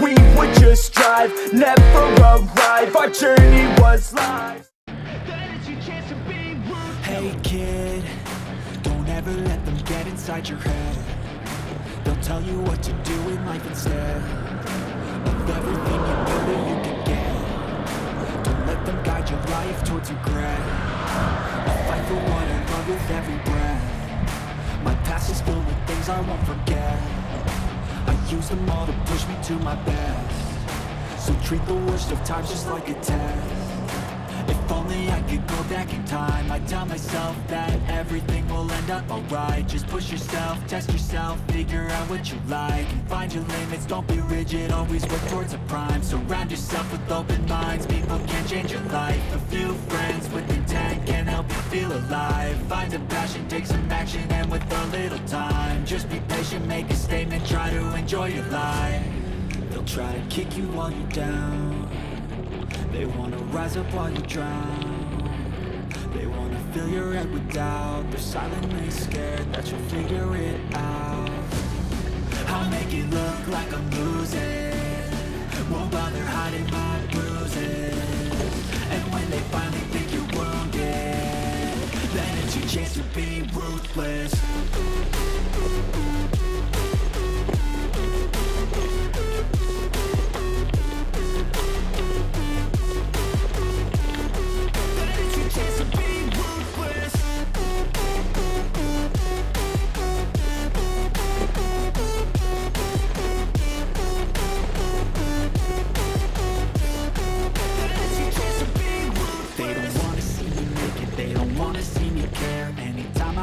We would just drive, never arrive. Our journey was life. Hey kid, don't ever let them get inside your head. They'll tell you what to do in life instead of everything you know that you can get. Don't let them guide your life towards regret. I'll fight for what I love with every breath. My past is filled with things I won't forget. I use them all to push me to my best. So treat the worst of times just like a test. If only I could go back in time, I'd tell myself that everything will end up alright. Just push yourself, test yourself, figure out what you like, and find your limits, don't be rigid, always work towards a prime. Surround yourself with open minds, people can change your life. A few friends with intent can help you feel alive. Find a passion, take some action, and with a little time, just be patient, make a statement, try to enjoy your life. They'll try to kick you while you're down. They wanna rise up while you drown. They wanna fill your head with doubt. They're silently scared that you'll figure it out. I'll make it look like I'm losing, won't bother hiding my bruises. And when they finally think you're wounded, then it's your chance to be ruthless.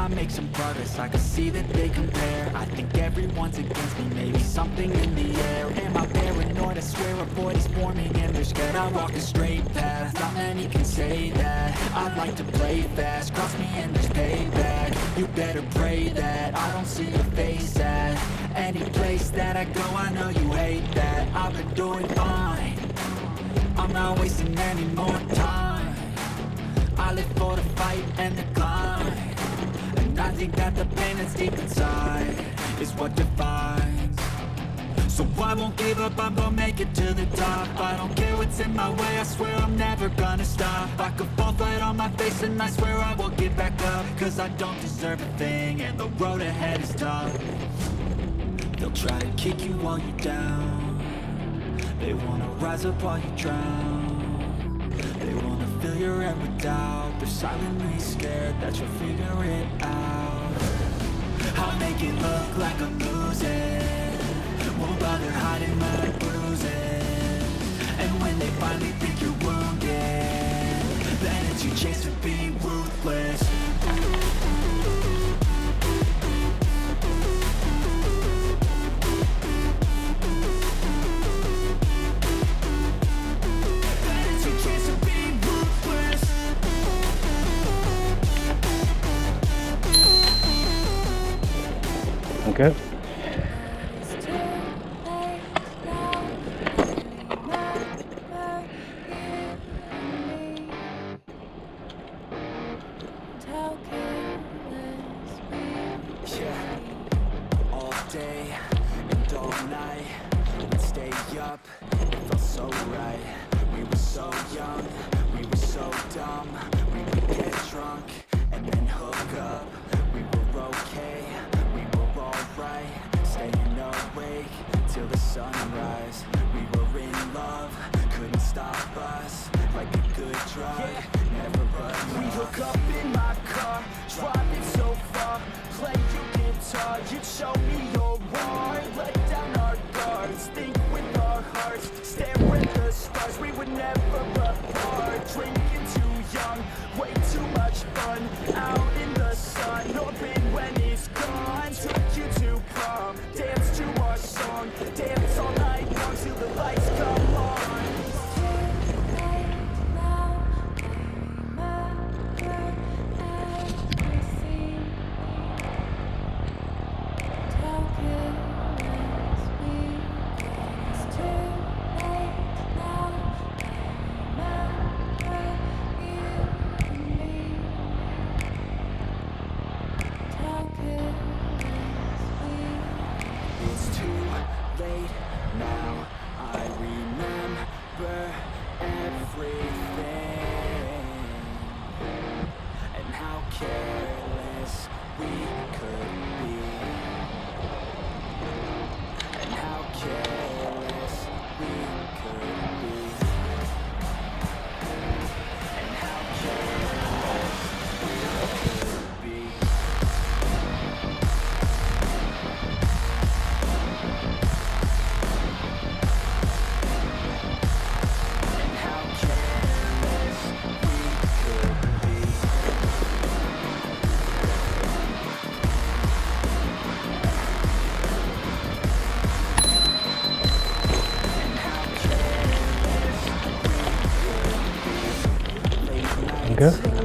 Make some progress, I can see that they compare. I think everyone's against me, maybe something in the air. Am I paranoid? I swear a void is forming and they're scared I walk a straight path. Not many can say that. I'd like to play fast, cross me and there's payback. You better pray that I don't see your face at any place that I go. I know you hate that. I've been doing fine, I'm not wasting any more time. I live for the fight and the climb. I think that the pain that's deep inside is what defines. So I won't give up, I'm gonna make it to the top. I don't care what's in my way, I swear I'm never gonna stop. I could fall flat on my face and I swear I will get back up. Cause I don't deserve a thing and the road ahead is tough. They'll try to kick you while you're down. They wanna rise up while you drown. They wanna fill your head with doubt. They're silently scared that you'll figure it out. I'll make it look like I'm losing, won't bother hiding my bruises. And when they finally think you're wounded, then it's your chance to be ruthless. Okay. All day and all night, we'd stay up, it felt so right. We were so young, we were so dumb. We would get drunk and then hook up. We were okay, we were alright. Staying awake till the sunrise. We were in love, couldn't stop us. Like a good drug, never run. We hook up in my car, driving so far. Play your guitar, you'd show me your heart. Let down our guards, think with our hearts. Stare at the stars, we were never apart. Drinking too young, way too much fun. Out in the sun, open when it's gone. Took you to prom, dance to our song. Dance all night long till the lights come on. Danke.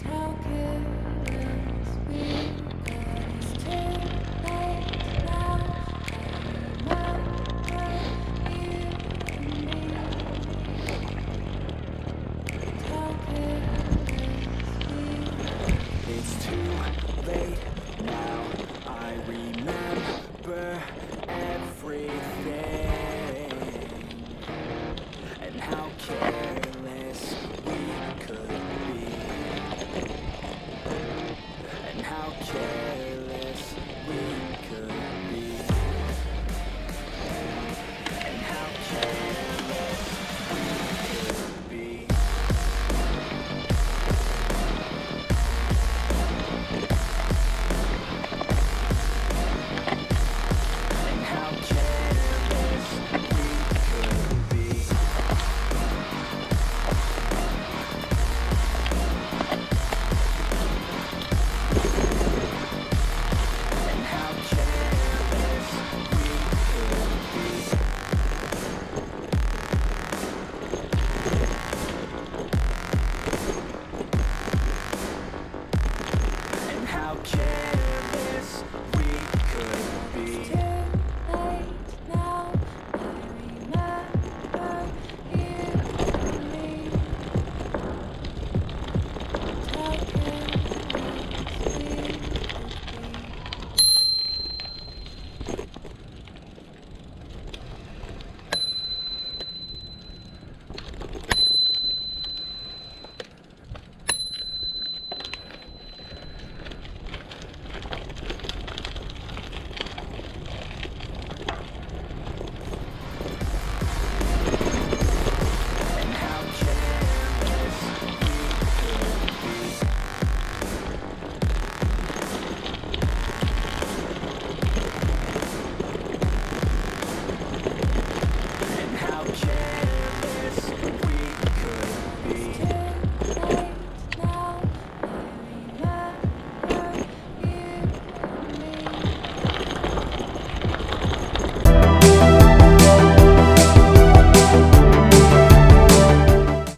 Talking